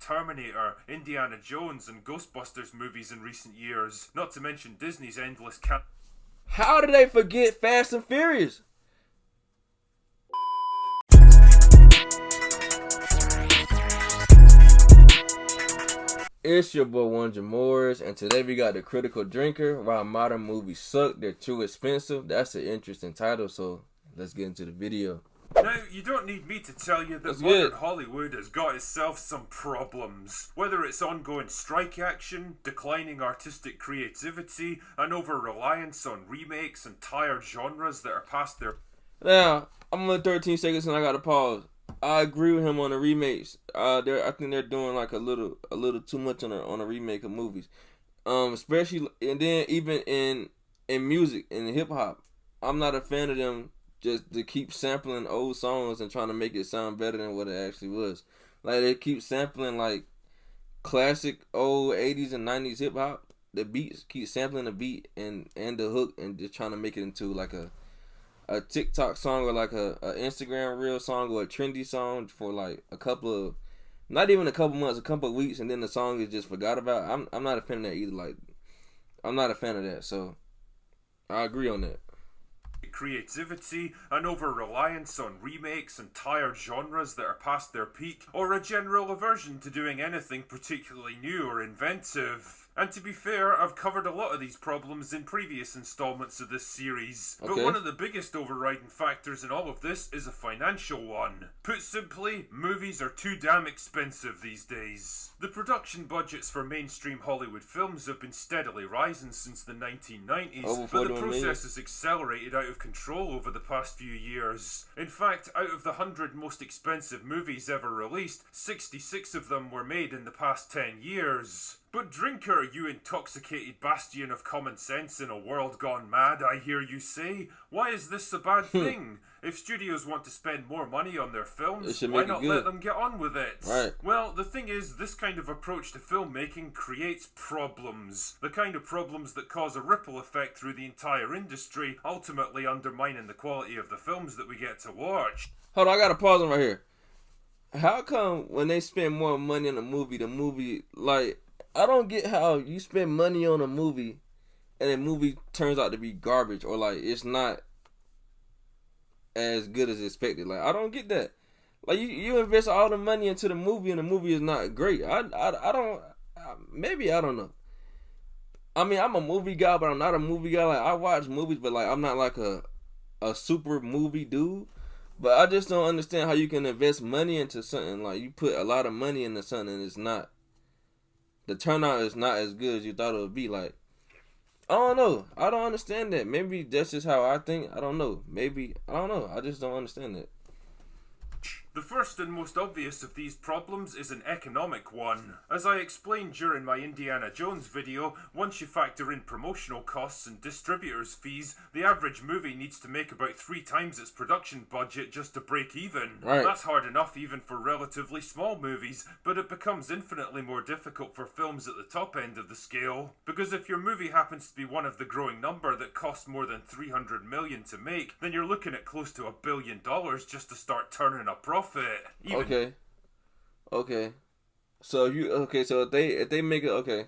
Terminator, Indiana Jones, and Ghostbusters movies in recent years, not to mention Disney's endless How did they forget Fast and Furious? It's your boy Wonder Morris, and today we got The Critical Drinker. Why modern movies suck, they're too expensive. That's an interesting title, so let's get into the video. Now, you don't need me to tell you that modern Hollywood has got itself some problems. Whether it's ongoing strike action, declining artistic creativity, an over-reliance on remakes and tired genres that are past their... Now, I'm on 13 seconds and I gotta pause. I agree with him on the remakes. I think they're doing like a little too much on a remake of movies. Especially, and then even in music, in hip hop. I'm not a fan of them just to keep sampling old songs and trying to make it sound better than what it actually was. Like, they keep sampling like classic old 80s and 90s hip hop. The beats keep sampling the beat and the hook and just trying to make it into like a TikTok song or like a Instagram reel song or a trendy song for like a couple of, not even a couple months, a couple of weeks, and then the song is just forgot about. I'm not a fan of that either. Like, I'm not a fan of that, so I agree on that. Creativity, an over-reliance on remakes and tired genres that are past their peak, or a general aversion to doing anything particularly new or inventive. And to be fair, I've covered a lot of these problems in previous installments of this series. Okay. But one of the biggest overriding factors in all of this is a financial one. Put simply, movies are too damn expensive these days. The production budgets for mainstream Hollywood films have been steadily rising since the 1990s, but the process has accelerated out of control over the past few years. In fact, out of the 100 most expensive movies ever released, 66 of them were made in the past 10 years. But Drinker, you intoxicated bastion of common sense in a world gone mad, I hear you say, why is this a bad thing? If studios want to spend more money on their films, why not let them get on with it? Right. Well, the thing is, this kind of approach to filmmaking creates problems. The kind of problems that cause a ripple effect through the entire industry, ultimately undermining the quality of the films that we get to watch. Hold on, I gotta pause them right here. How come when they spend more money on a movie, the movie, like, I don't get how you spend money on a movie and the movie turns out to be garbage or like it's not as good as expected. Like, I don't get that. Like, you invest all the money into the movie and the movie is not great. I don't, maybe, I don't know. I mean, I'm a movie guy, but I'm not a movie guy. Like, I watch movies, but like I'm not like a super movie dude. But I just don't understand how you can invest money into something. Like, you put a lot of money into something and it's not, the turnout is not as good as you thought it would be. Like, I don't know. I don't understand that. Maybe that's just how I think. I don't know. Maybe, I don't know. I just don't understand that. The first and most obvious of these problems is an economic one. As I explained during my Indiana Jones video, once you factor in promotional costs and distributors' fees, the average movie needs to make about 3 times its production budget just to break even. Right. That's hard enough even for relatively small movies, but it becomes infinitely more difficult for films at the top end of the scale. Because if your movie happens to be one of the growing number that costs more than $300 million to make, then you're looking at close to $1 billion just to start turning a profit. Okay. So if they make it, okay,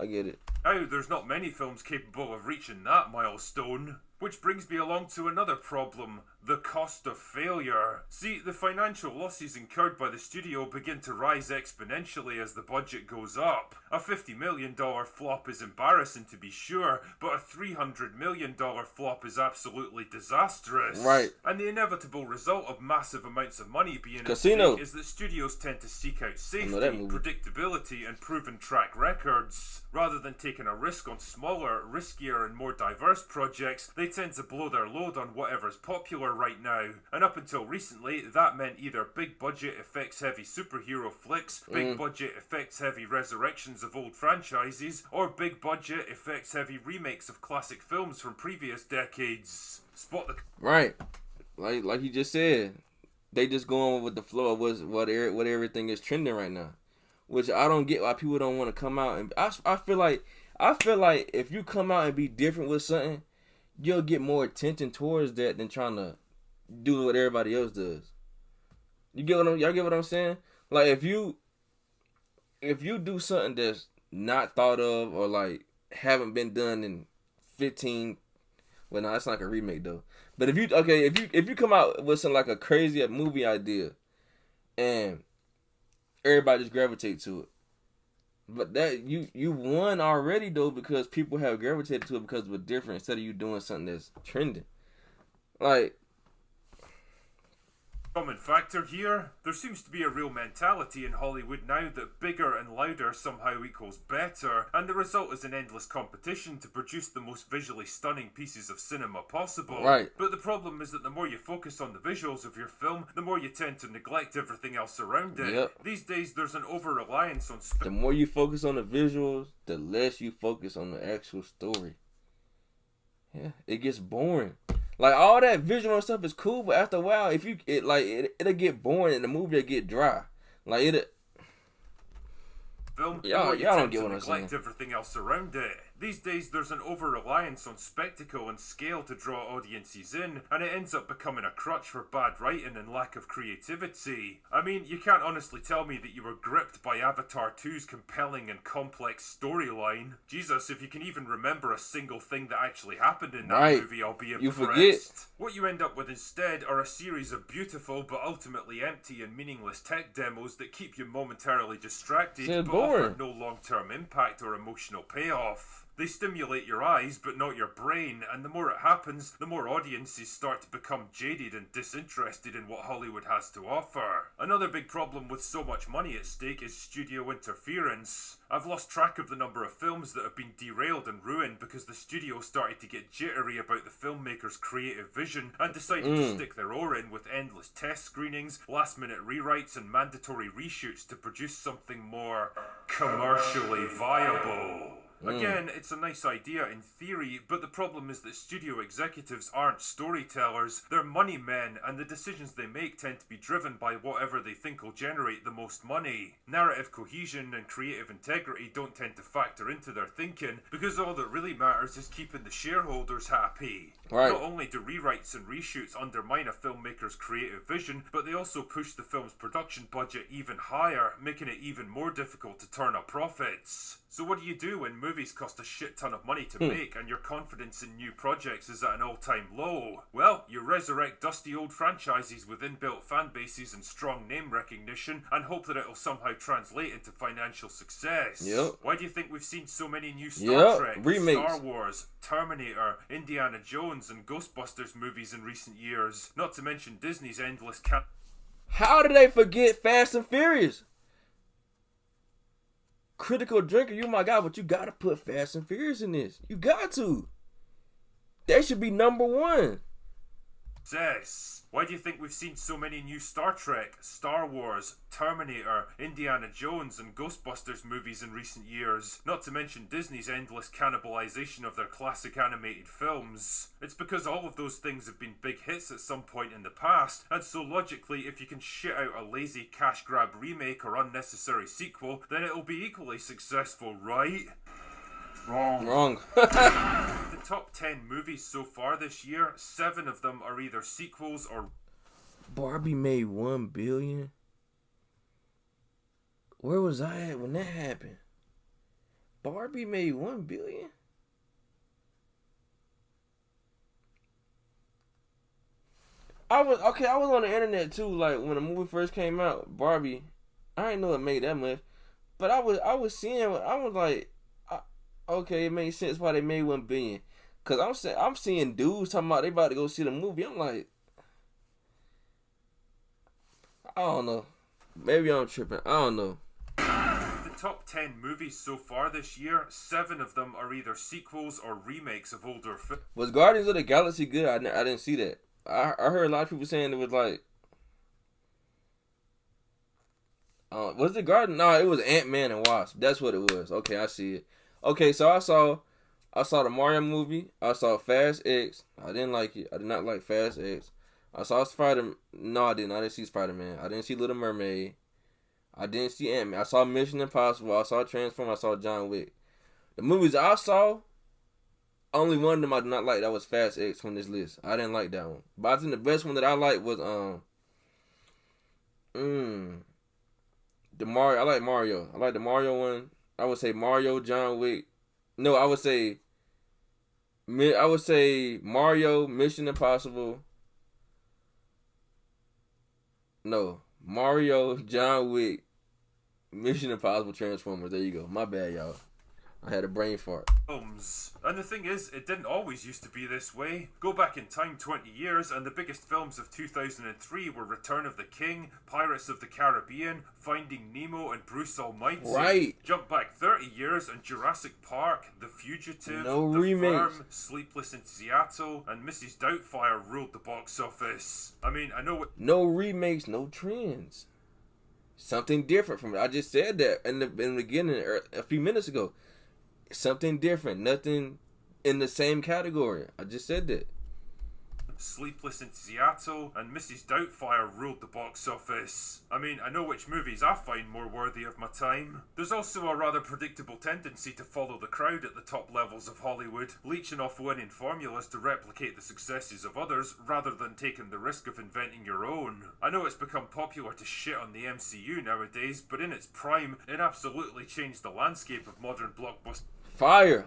I get it. Now, there's not many films capable of reaching that milestone. Which brings me along to another problem, the cost of failure. See, the financial losses incurred by the studio begin to rise exponentially as the budget goes up. A $50 million flop is embarrassing to be sure, but a $300 million flop is absolutely disastrous. Right. And the inevitable result of massive amounts of money being Casino at stake is that studios tend to seek out safety, predictability, and proven track records. Rather than taking a risk on smaller, riskier, and more diverse projects, they tend to blow their load on whatever's popular right now. And up until recently, that meant either big budget effects heavy superhero flicks, big budget effects heavy resurrections of old franchises, or big budget effects heavy remakes of classic films from previous decades. Right. Like you just said, they just go on with the flow of what everything is trending right now. Which I don't get why people don't want to come out and I feel like if you come out and be different with something, you'll get more attention towards that than trying to do what everybody else does. Y'all get what I'm saying? Like, if you if you do something that's not thought of or like haven't been done in 15, well, no, that's not like a remake though. But if you come out with some like a crazy movie idea and everybody just gravitate to it, but that you won already though, because people have gravitated to it because of a different, instead of you doing something that's trending. Like, Common factor here, there seems to be a real mentality in Hollywood now that bigger and louder somehow equals better, and the result is an endless competition to produce the most visually stunning pieces of cinema possible. Right. But the problem is that the more you focus on the visuals of your film, the more you tend to neglect everything else around it. Yep. These days there's an over-reliance on the more you focus on the visuals, the less you focus on the actual story. Yeah, it gets boring. Like, all that visual stuff is cool, but after a while, if you it'll get boring and the movie will get dry. Like, it'll. Film, y'all don't get what I'm saying. neglect everything else around it. These days there's an over-reliance on spectacle and scale to draw audiences in, and it ends up becoming a crutch for bad writing and lack of creativity. I mean, you can't honestly tell me that you were gripped by Avatar 2's compelling and complex storyline. Jesus, if you can even remember a single thing that actually happened in that movie, I'll be impressed. You forget. What you end up with instead are a series of beautiful but ultimately empty and meaningless tech demos that keep you momentarily distracted but offer no long-term impact or emotional payoff. They stimulate your eyes but not your brain, and the more it happens, the more audiences start to become jaded and disinterested in what Hollywood has to offer. Another big problem with so much money at stake is studio interference. I've lost track of the number of films that have been derailed and ruined because the studio started to get jittery about the filmmaker's creative vision and decided to stick their oar in with endless test screenings, last-minute rewrites and mandatory reshoots to produce something more commercially viable. Again, it's a nice idea in theory, but the problem is that studio executives aren't storytellers, they're money men, and the decisions they make tend to be driven by whatever they think will generate the most money. Narrative cohesion and creative integrity don't tend to factor into their thinking, because all that really matters is keeping the shareholders happy. Right. Not only do rewrites and reshoots undermine a filmmaker's creative vision, but they also push the film's production budget even higher, making it even more difficult to turn up profits. So what do you do when movies cost a shit ton of money to make and your confidence in new projects is at an all-time low? Well, you resurrect dusty old franchises with inbuilt fan bases and strong name recognition and hope that it'll somehow translate into financial success. Yep. Why do you think we've seen so many new Star Trek, remakes, Star Wars, Terminator, Indiana Jones and Ghostbusters movies in recent years? Not to mention Disney's endless How did they forget Fast and Furious? Critical drinker, you my guy, but you gotta put Fast and Furious in this. You got to. They should be number one. Why do you think we've seen so many new Star Trek, Star Wars, Terminator, Indiana Jones and Ghostbusters movies in recent years? Not to mention Disney's endless cannibalization of their classic animated films. It's because all of those things have been big hits at some point in the past, and so logically if you can shit out a lazy cash grab remake or unnecessary sequel, then it'll be equally successful, right? Wrong. The top 10 movies so far this year, 7 of them are either sequels or... Barbie made $1 billion? Where was I at when that happened? Barbie made $1 billion? I was on the internet too, like when the movie first came out, Barbie. I didn't know it made that much. But I was seeing, I was like, okay, it made sense why they made $1 billion. Cause I'm seeing dudes talking about they about to go see the movie. I'm like, I don't know. Maybe I'm tripping. I don't know. The top 10 movies so far this year, 7 of them are either sequels or remakes of older films. Was Guardians of the Galaxy good? I didn't see that. I heard a lot of people saying it was like, was it Guardian? No, it was Ant-Man and Wasp. That's what it was. Okay, I see it. Okay, so I saw the Mario movie. I saw Fast X. I didn't like it. I did not like Fast X. I saw Spider. No, I didn't. I didn't see Spider-Man. I didn't see Little Mermaid. I didn't see Ant-Man. I saw Mission Impossible. I saw Transformers. I saw John Wick. The movies I saw, only one of them I did not like. That was Fast X from this list. I didn't like that one. But I think the best one that I liked was the Mario. I like Mario. I like the Mario one. I would say Mario, John Wick. No, I would say Mario, Mission Impossible. No, Mario, John Wick, Mission Impossible, Transformers. There you go. My bad, y'all. I had a brain fart. Films. And the thing is, it didn't always used to be this way. Go back in time 20 years and the biggest films of 2003 were Return of the King, Pirates of the Caribbean, Finding Nemo, and Bruce Almighty. Right. Jump back 30 years and Jurassic Park, The Fugitive, No The remakes. Firm, Sleepless in Seattle, and Mrs. Doubtfire ruled the box office. I mean, I know No remakes, no trends. Something different from it. I just said that in the beginning a few minutes ago. Something different. Nothing in the same category. I just said that. Sleepless in Seattle, and Mrs. Doubtfire ruled the box office. I mean, I know which movies I find more worthy of my time. There's also a rather predictable tendency to follow the crowd at the top levels of Hollywood, leeching off winning formulas to replicate the successes of others, rather than taking the risk of inventing your own. I know it's become popular to shit on the MCU nowadays, but in its prime, it absolutely changed the landscape of modern blockbusters. Fire.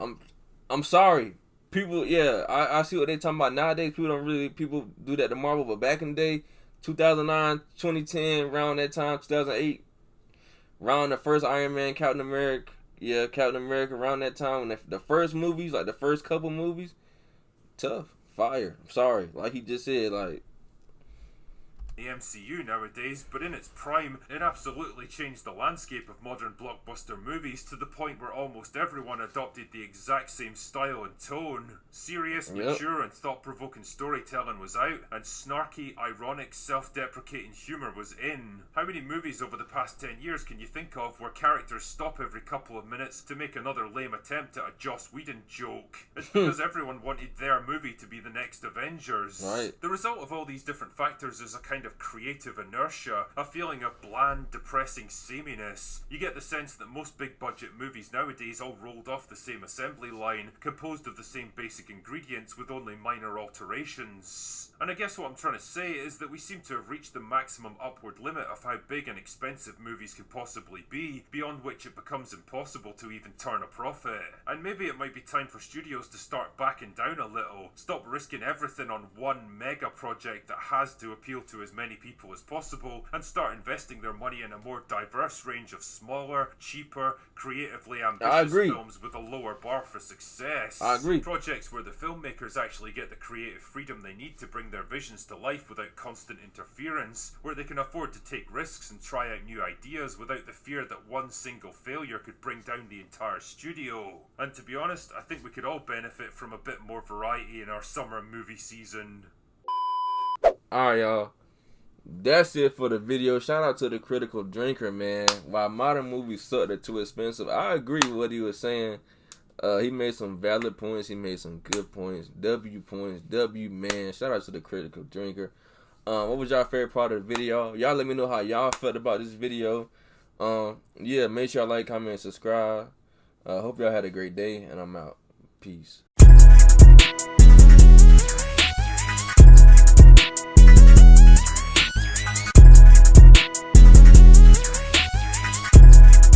I'm sorry. People, yeah, I see what they talking about nowadays. People do that to Marvel, but back in the day, 2009, 2010, around that time, 2008, around the first Iron Man, Captain America, around that time, when the first movies, like the first couple movies, tough, fire. I'm sorry, like he just said, like. The MCU nowadays, but in its prime, it absolutely changed the landscape of modern blockbuster movies to the point where almost everyone adopted the exact same style and tone. Serious, mature, and thought-provoking storytelling was out, and snarky, ironic, self-deprecating humour was in. How many movies over the past 10 years can you think of where characters stop every couple of minutes to make another lame attempt at a Joss Whedon joke? It's because everyone wanted their movie to be the next Avengers. Right. The result of all these different factors is a kind of creative inertia, a feeling of bland, depressing sameness. You get the sense that most big budget movies nowadays all rolled off the same assembly line, composed of the same basic ingredients with only minor alterations. And I guess what I'm trying to say is that we seem to have reached the maximum upward limit of how big and expensive movies can possibly be, beyond which it becomes impossible to even turn a profit. And maybe it might be time for studios to start backing down a little, stop risking everything on one mega project that has to appeal to as many people as possible, and start investing their money in a more diverse range of smaller, cheaper, creatively ambitious films with a lower bar for success. I agree. Projects where the filmmakers actually get the creative freedom they need to bring their visions to life without constant interference, where they can afford to take risks and try out new ideas without the fear that one single failure could bring down the entire studio. And to be honest, I think we could all benefit from a bit more variety in our summer movie season. Alright, y'all. That's it for the video. Shout out to the Critical Drinker, man. While modern movies suck, they're too expensive, I agree with what he was saying. He made some valid points. He made some good points. W, man. Shout out to the Critical Drinker. What was y'all favorite part of the video? Y'all let me know how y'all felt about this video. Yeah, make sure y'all like, comment, and subscribe. Hope y'all had a great day, and I'm out. Peace.